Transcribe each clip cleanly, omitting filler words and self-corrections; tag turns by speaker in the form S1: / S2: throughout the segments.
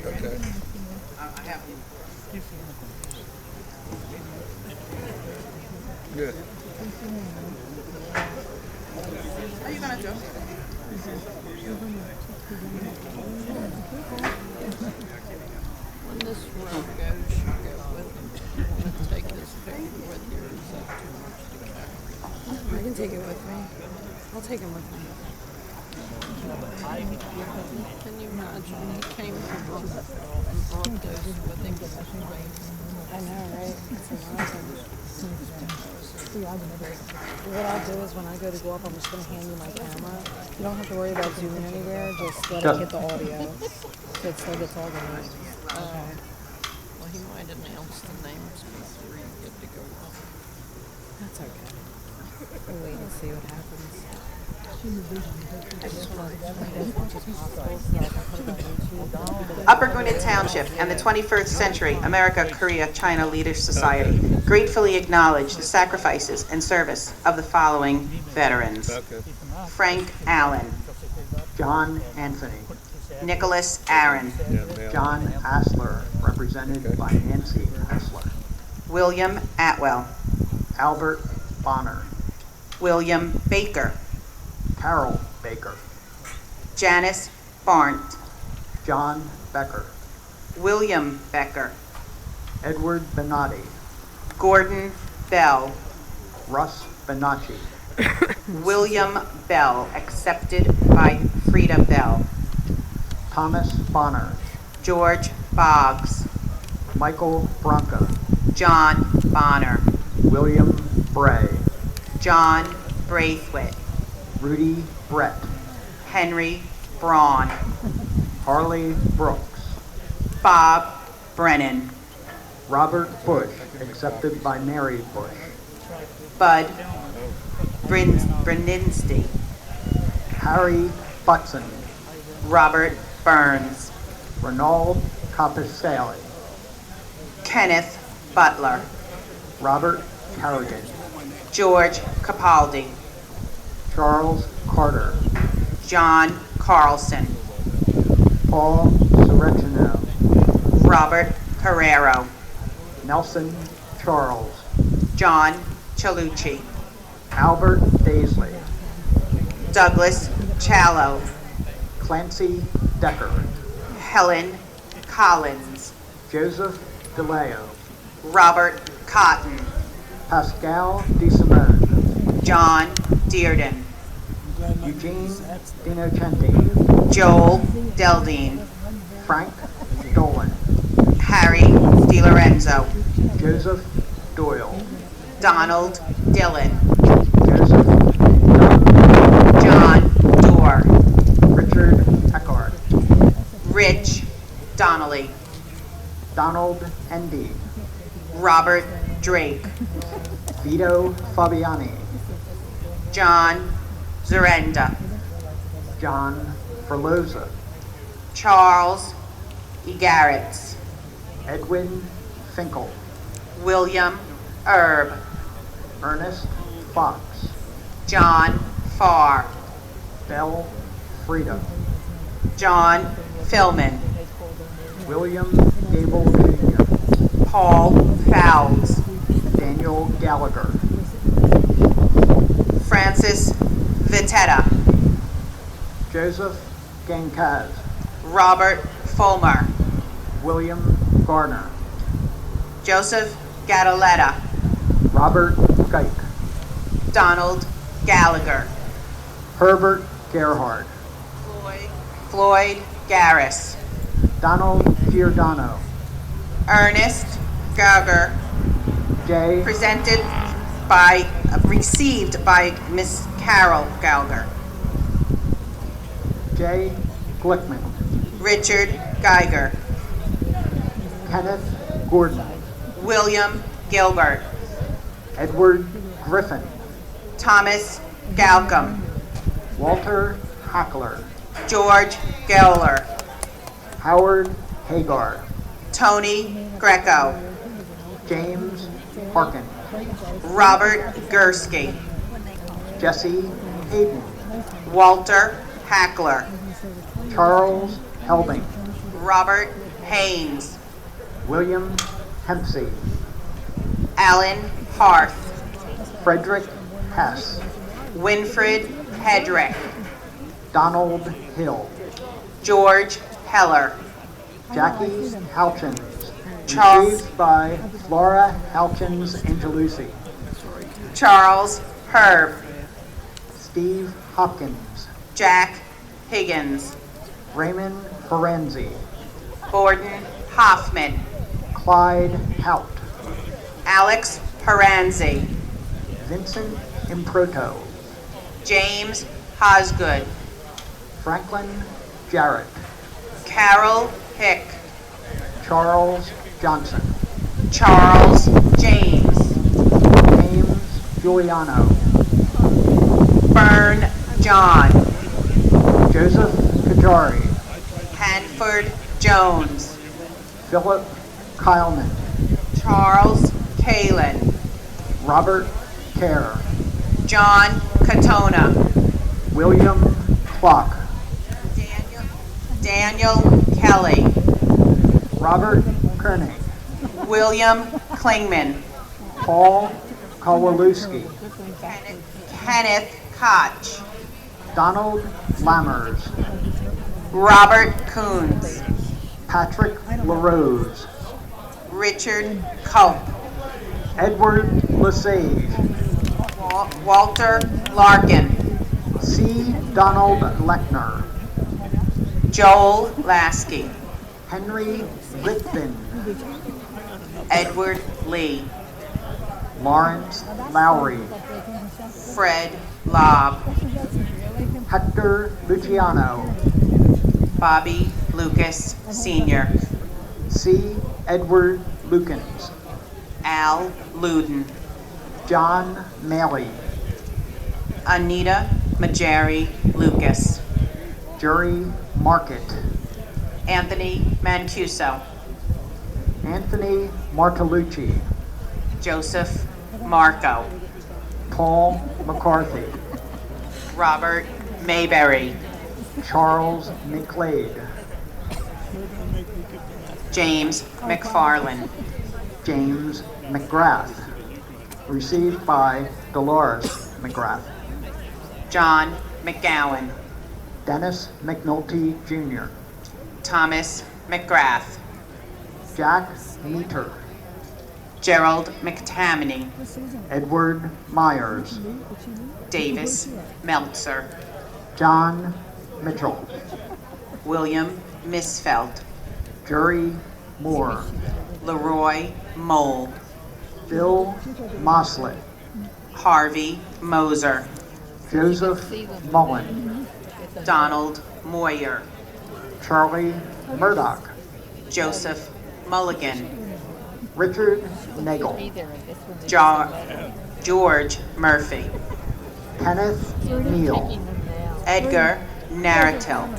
S1: Okay. Good.
S2: Are you gonna do?
S3: When this road goes, you go with them. You want to take this picture with you, or is that too much to carry?
S2: I can take it with me. I'll take him with me.
S3: Can you imagine? He came over and brought this with him.
S2: I know, right? It's amazing. What I'll do is when I go up, I'm just going to hand you my camera. You don't have to worry about zooming anywhere. Just let it hit the audio. So it still gets all the noise. Okay.
S3: Well, he might announce the names before you get to go up.
S2: That's okay. We'll wait and see what happens. I just want to find as much as possible so I can put it on YouTube.
S4: Upper Gwynedd Township and the 21st Century America Korea China Leaders Society gratefully acknowledge the sacrifices and service of the following veterans:
S1: Okay.
S4: Frank Allen,
S5: John Anthony,
S4: Nicholas Aaron,
S1: Yeah, ma'am.
S5: John Asler, represented by Nancy Asler,
S4: William Atwell,
S5: Albert Bonner,
S4: William Baker,
S5: Carol Baker,
S4: Janice Barnt,
S5: John Becker,
S4: William Becker,
S5: Edward Benatti,
S4: Gordon Bell,
S5: Russ Benacci,
S4: William Bell, accepted by Frida Bell,
S5: Thomas Bonner,
S4: George Boggs,
S5: Michael Bronca,
S4: John Bonner,
S5: William Bray,
S4: John Braithwaite,
S5: Rudy Brett,
S4: Henry Braun,
S5: Harley Brooks,
S4: Bob Brennan,
S5: Robert Bush, accepted by Mary Bush,
S4: Bud Brindinski,
S5: Harry Butson,
S4: Robert Burns,
S5: Ronald Capicelli,
S4: Kenneth Butler,
S5: Robert Carrigan,
S4: George Capaldi,
S5: Charles Carter,
S4: John Carlson,
S5: Paul Sorrentino,
S4: Robert Carrero,
S5: Nelson Charles,
S4: John Chalucci,
S5: Albert Daisley,
S4: Douglas Challow,
S5: Clancy Decker,
S4: Helen Collins,
S5: Joseph DeLeo,
S4: Robert Cotton,
S5: Pascal DeSimone,
S4: John Dearden,
S5: Eugene Dinocenti,
S4: Joel Deldine,
S5: Frank Dolan,
S4: Harry DiLorenzo,
S5: Joseph Doyle,
S4: Donald Dillon,
S5: Joseph
S4: John Dorr,
S5: Richard Eckard,
S4: Rich Donnelly,
S5: Donald Endy,
S4: Robert Drake,
S5: Vito Fabiani,
S4: John Zarenda,
S5: John Ferloza,
S4: Charles Egaritz,
S5: Edwin Finkel,
S4: William Erb,
S5: Ernest Fox,
S4: John Farr,
S5: Belle Frida,
S4: John Philman,
S5: William Gable Jr.,
S4: Paul Fowles,
S5: Daniel Gallagher,
S4: Francis Vitetta,
S5: Joseph Gankaz,
S4: Robert Fulmer,
S5: William Garner,
S4: Joseph Gadaletta,
S5: Robert Geik,
S4: Donald Gallagher,
S5: Herbert Gerhard,
S4: Floyd Garris,
S5: Donald Giordano,
S4: Ernest Gauger,
S5: J.
S4: received by Miss Carol Gauger,
S5: J. Glickman,
S4: Richard Geiger,
S5: Kenneth Gordon,
S4: William Gilbert,
S5: Edward Griffin,
S4: Thomas Galcom,
S5: Walter Hackler,
S4: George Gowler,
S5: Howard Hagar,
S4: Tony Greco,
S5: James Harkin,
S4: Robert Gursky,
S5: Jesse Hayden,
S4: Walter Hackler,
S5: Charles Helding,
S4: Robert Haynes,
S5: William Hempsey,
S4: Alan Harth,
S5: Frederick Hess,
S4: Winfred Hedrick,
S5: Donald Hill,
S4: George Heller,
S5: Jackie Halchins,
S4: Charles-
S5: received by Flora Halchins Angelucci,
S4: Charles Herb,
S5: Steve Hopkins,
S4: Jack Higgins,
S5: Raymond Ferenzi,
S4: Gordon Hoffman,
S5: Clyde Hout,
S4: Alex Paranzi,
S5: Vincent Improto,
S4: James Hosgood,
S5: Franklin Jarrett,
S4: Carol Hick,
S5: Charles Johnson,
S4: Charles James,
S5: James Giuliano,
S4: Byrne John,
S5: Joseph Kajari,
S4: Hanford Jones,
S5: Philip Kyleman,
S4: Charles Kalin,
S5: Robert Kerr,
S4: John Katona,
S5: William Clock,
S4: Daniel Kelly,
S5: Robert Koenig,
S4: William Klingman,
S5: Paul Kowalewski,
S4: Kenneth Koch,
S5: Donald Lammers,
S4: Robert Coons,
S5: Patrick LaRose,
S4: Richard Cope,
S5: Edward Lesage,
S4: Walter Larkin,
S5: C. Donald Lechner,
S4: Joel Lasky,
S5: Henry Litvin,
S4: Edward Lee,
S5: Lawrence Lowry,
S4: Fred Lobb,
S5: Hector Luciano,
S4: Bobby Lucas Sr.,
S5: C. Edward Lukens,
S4: Al Luden,
S5: John Maley,
S4: Anita Majari Lucas,
S5: Jerry Market,
S4: Anthony Mancuso,
S5: Anthony Martolucci,
S4: Joseph Marco,
S5: Paul McCarthy,
S4: Robert Mayberry,
S5: Charles McLeod,
S4: James McFarland,
S5: James McGrath, received by Dolores McGrath,
S4: John McGowan,
S5: Dennis McNulty Jr.,
S4: Thomas McGrath,
S5: Jack Meter,
S4: Gerald McTammany,
S5: Edward Myers,
S4: Davis Meltzer,
S5: John Mitchell,
S4: William Misfeld,
S5: Jerry Moore,
S4: Leroy Mole,
S5: Bill Moslett,
S4: Harvey Moser,
S5: Joseph Mullen,
S4: Donald Moyer,
S5: Charlie Murdoch,
S4: Joseph Mulligan,
S5: Richard Nagel,
S4: George Murphy,
S5: Kenneth Neal,
S4: Edgar Narratil,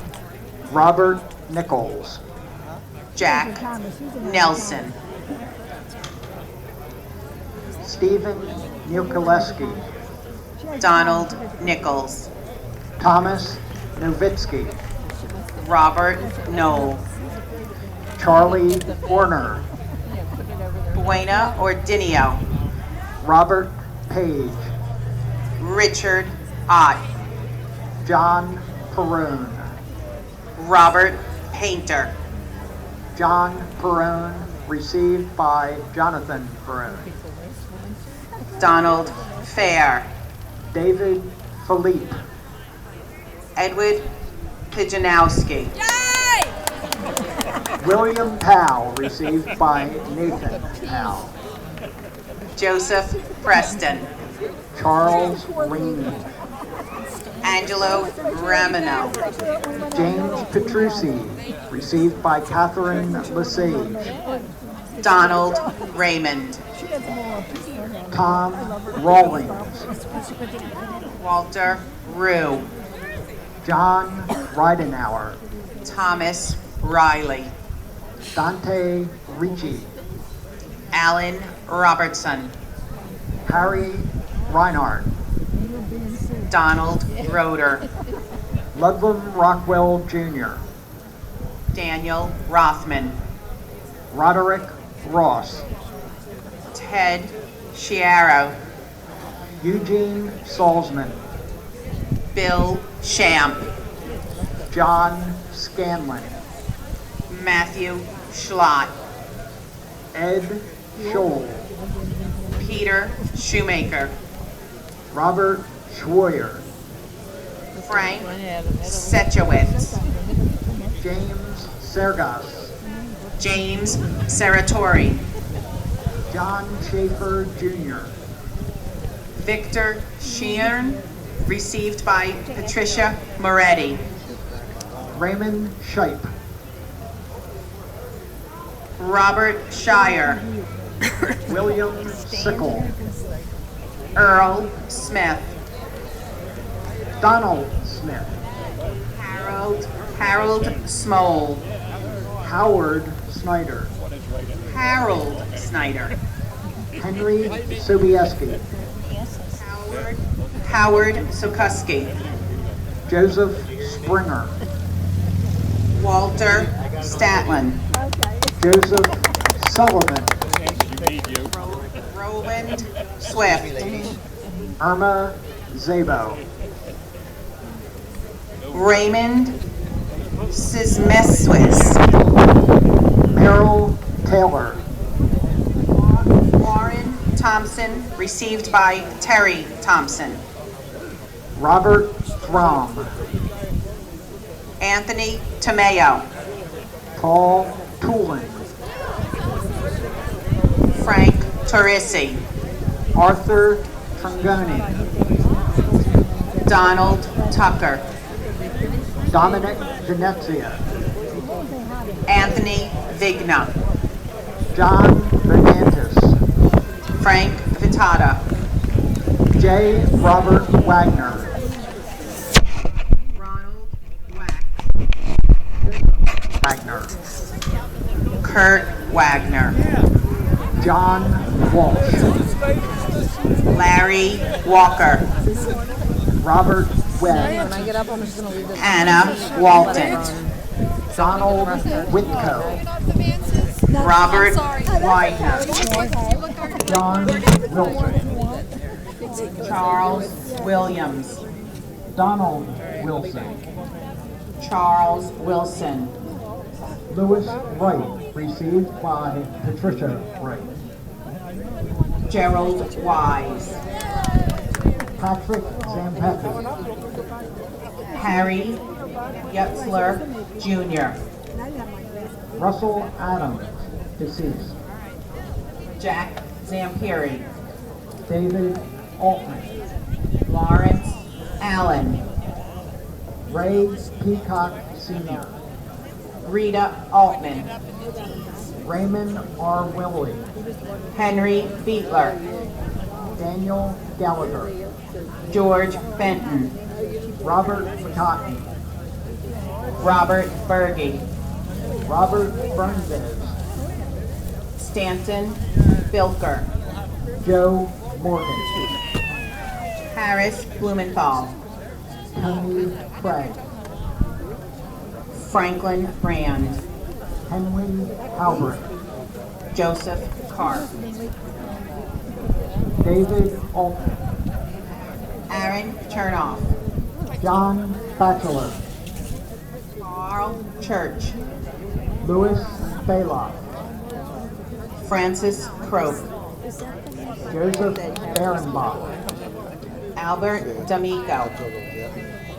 S5: Robert Nichols,
S4: Jack Nelson,
S5: Stephen Nikolewski,
S4: Donald Nichols,
S5: Thomas Novitsky,
S4: Robert Knoll,
S5: Charlie Horner,
S4: Buena Ordinio,
S5: Robert Page,
S4: Richard Ott,
S5: John Perone,
S4: Robert Painter,
S5: John Perone, received by Jonathan Perone,
S4: Donald Fair,
S5: David Philippe,
S4: Edward Pijanowski,
S5: William Powell, received by Nathan Powell,
S4: Joseph Preston,
S5: Charles Rainey,
S4: Angelo Ramino.
S5: James Petrucci, received by Catherine Lesage.
S4: Donald Raymond.
S5: Tom Rawlings.
S4: Walter Rue.
S5: John Ridenauer.
S4: Thomas Riley.
S5: Dante Ricci.
S4: Alan Robertson.
S5: Harry Reinhardt.
S4: Donald Roeder.
S5: Ludlam Rockwell Jr.
S4: Daniel Rothman.
S5: Roderick Ross.
S4: Ted Chiaro.
S5: Eugene Salzman.
S4: Bill Champ.
S5: John Scanlon.
S4: Matthew Schlott.
S5: Ed Scholl.
S4: Peter Shoemaker.
S5: Robert Schwoyer.
S4: Frank Sechowitz.
S5: James Sergas.
S4: James Saratori.
S5: John Schaefer Jr.
S4: Victor Sheehan, received by Patricia Moretti.
S5: Raymond Shipe.
S4: Robert Shire.
S5: William Sickle.
S4: Earl Smith.
S5: Donald Smith.
S4: Harold Smole.
S5: Howard Snyder.
S4: Harold Snyder.
S5: Henry Sobieski.
S4: Howard Sokuski.
S5: Joseph Springer.
S4: Walter Statlin.
S5: Joseph Sullivan.
S4: Roland Swift.
S5: Irma Zabo.
S4: Raymond Sismeswis.
S5: Merrill Taylor.
S4: Warren Thompson, received by Terry Thompson.
S5: Robert Throm.
S4: Anthony Tomeo.
S5: Paul Toolin.
S4: Frank Torrisi.
S5: Arthur Trangoni.
S4: Donald Tucker.
S5: Dominic Venezia.
S4: Anthony Vigna.
S5: John Fernandez.
S4: Frank Vitata.
S5: J. Robert Wagner.
S4: Ronald Wack.
S5: Wagner.
S4: Kurt Wagner.
S5: John Walsh.
S4: Larry Walker.
S5: Robert Webb.
S2: When I get up, I'm just going to leave this.
S4: Anna Walton.
S5: Donald Whitco.
S4: Robert Widener.
S5: John Wilson.
S4: Charles Williams.
S5: Donald Wilson.
S4: Charles Wilson.
S5: Louis Wright, received by Patricia Wright.
S4: Gerald Wise.
S5: Patrick Zampetti.
S4: Harry Yutzler Jr.
S5: Russell Adams, deceased.
S4: Jack Zampiri.
S5: David Altman.
S4: Lawrence Allen.
S5: Ray Peacock Sr.
S4: Rita Altman.
S5: Raymond R. Willey.
S4: Henry Beatler.
S5: Daniel Gallagher.
S4: George Benton.
S5: Robert McCottney.
S4: Robert Berge.
S5: Robert Berndes.
S4: Stanton Bilker.
S5: Joe Morgan.
S4: Harris Blumenthal.
S5: Tony Craig.
S4: Franklin Brand.
S5: Henry Halbert.
S4: Joseph Carr.
S5: David Altman.
S4: Aaron Chernoff.
S5: John Batchelor.
S4: Carl Church.
S5: Louis Bailoff.
S4: Francis Croak.
S5: Joseph Ehrenbach.
S4: Albert D'Amico.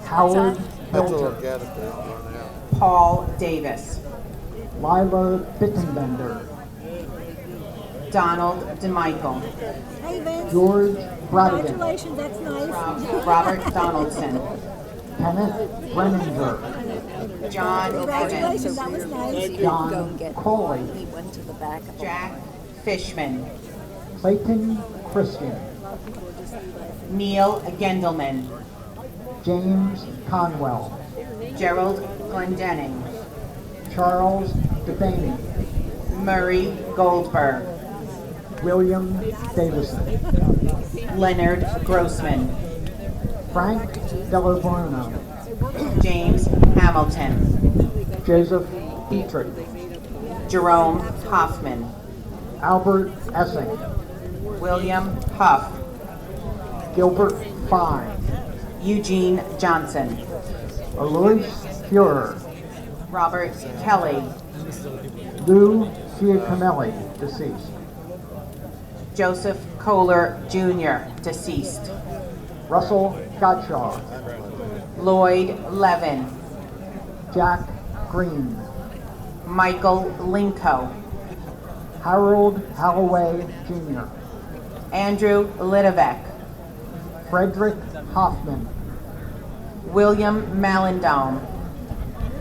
S5: Howard Hilton.
S4: Paul Davis.
S5: Lila Bittenbender.
S4: Donald DeMichael.
S6: Hey, Vince.
S5: George Bradigan.
S6: Congratulations, that's nice.
S4: Robert Donaldson.
S5: Kenneth Renninger,
S4: John Evans,
S6: That was nice.
S5: John Coley,
S6: He went to the back of
S4: Jack Fishman,
S5: Clayton Christian,
S4: Neil Gendelman,
S5: James Conwell,
S4: Gerald Glendenning,
S5: Charles DeBaney,
S4: Murray Goldberg,
S5: William Davison,
S4: Leonard Grossman,
S5: Frank Delabruno,
S4: James Hamilton,
S5: Joseph Dietrich,
S4: Jerome Hoffman,
S5: Albert Essing,
S4: William Huff,
S5: Gilbert Fine,
S4: Eugene Johnson,
S5: Alois Fuhrer,
S4: Robert Kelly,
S5: Lou Giacomelli, deceased,
S4: Joseph Kohler Jr., deceased,
S5: Russell Gottschall,
S4: Lloyd Levin,
S5: Jack Green,
S4: Michael Linko,
S5: Harold Holloway Jr.,
S4: Andrew Lidovic,
S5: Frederick Hoffman,
S4: William Malindome,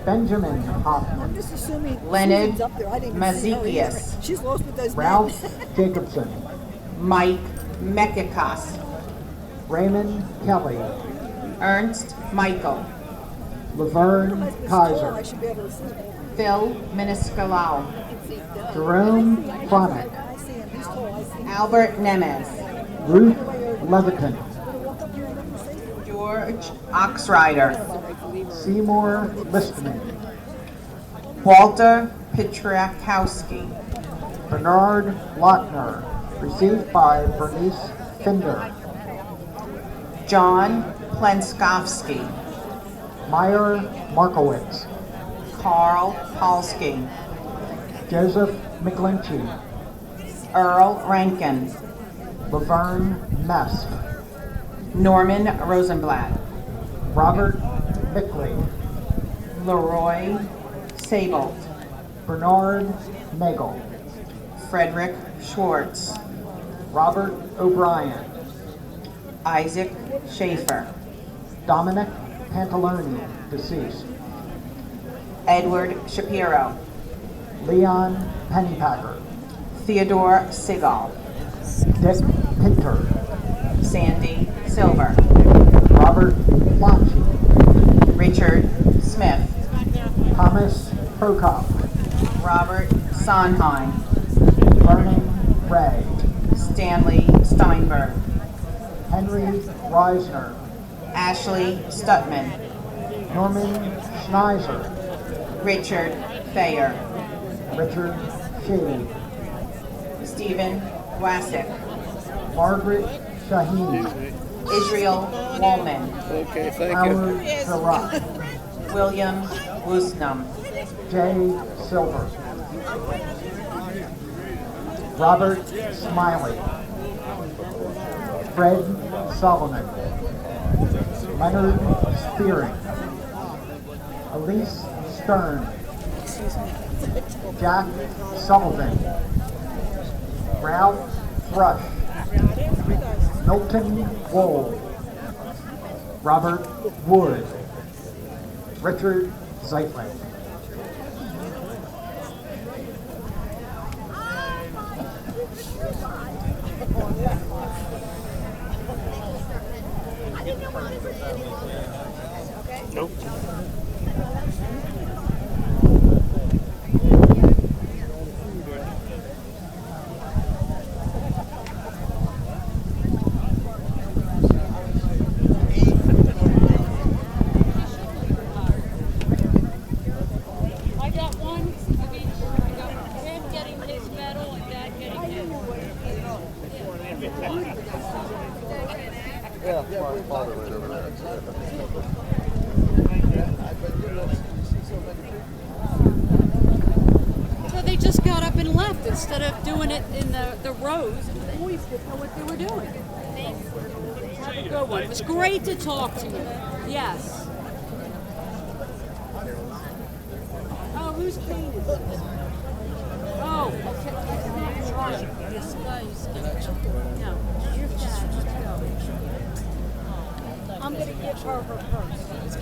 S5: Benjamin Hoffman,
S6: Just assuming
S4: Leonard
S6: Susan's up there. I didn't even see her either.
S4: Mazekias,
S6: She's lost with those
S5: Ralph
S6: men.
S5: Jacobson,
S4: Mike Mekikas,
S5: Raymond Kelly,
S4: Ernst Michael,
S5: Laverne
S6: I
S5: Kaiser,
S6: should be able to see him.
S4: Phil Miniscalau,
S5: Jerome Chronic,
S6: I see him. He's tall. I see him.
S4: Albert Nemes,
S5: Ruth Leviton,
S4: George Oxrider,
S5: Seymour Listman,
S4: Walter Petrakowski,
S5: Bernard Lochner, received by Bernice Finder,
S4: John Plenskowski,
S5: Meyer Markowitz,
S4: Carl Polsky,
S5: Joseph McGlinchey,
S4: Earl Rankin,
S5: Laverne Mess,
S4: Norman Rosenblatt,
S5: Robert Bickley,
S4: Leroy Sable,
S5: Bernard Nagel,
S4: Frederick Schwartz,
S5: Robert O'Brien,
S4: Isaac Schaefer,
S5: Dominic Pantalone, deceased,
S4: Edward Shapiro,
S5: Leon Pennypacker,
S4: Theodore Segal,
S5: Dick Pinter,
S4: Sandy Silver,
S5: Robert Lachie,
S4: Richard Smith,
S5: Thomas Prokop,
S4: Robert Sondheim,
S5: Vernon Ray,
S4: Stanley Steinberg,
S5: Henry Reisner,
S4: Ashley Stutman,
S5: Norman Schneiser,
S4: Richard Thayer,
S5: Richard Shade,
S4: Stephen Wassick,
S5: Margaret Shaheen,
S4: Israel Woolman,
S1: Okay, thank you.
S5: Howard Surratt,
S4: William Woosnam,
S5: Jay Silver, Robert Smiley, Fred Solomon, Leonard Spearing, Elise Stern, Jack Sullivan, Ralph Thrush, Milton Wool, Robert Wood, Richard Zeitlin.
S1: Nope.
S3: I got one of each. I got him getting his medal and Dad getting his. So they just got up and left instead of doing it in the rows. And the boys didn't know what they were doing. Have a good one. It was great to talk to you. Yes. Oh, whose cane is this? Oh, okay. It's not Charlie. This guy's no. You're just go. I'm gonna give her purse.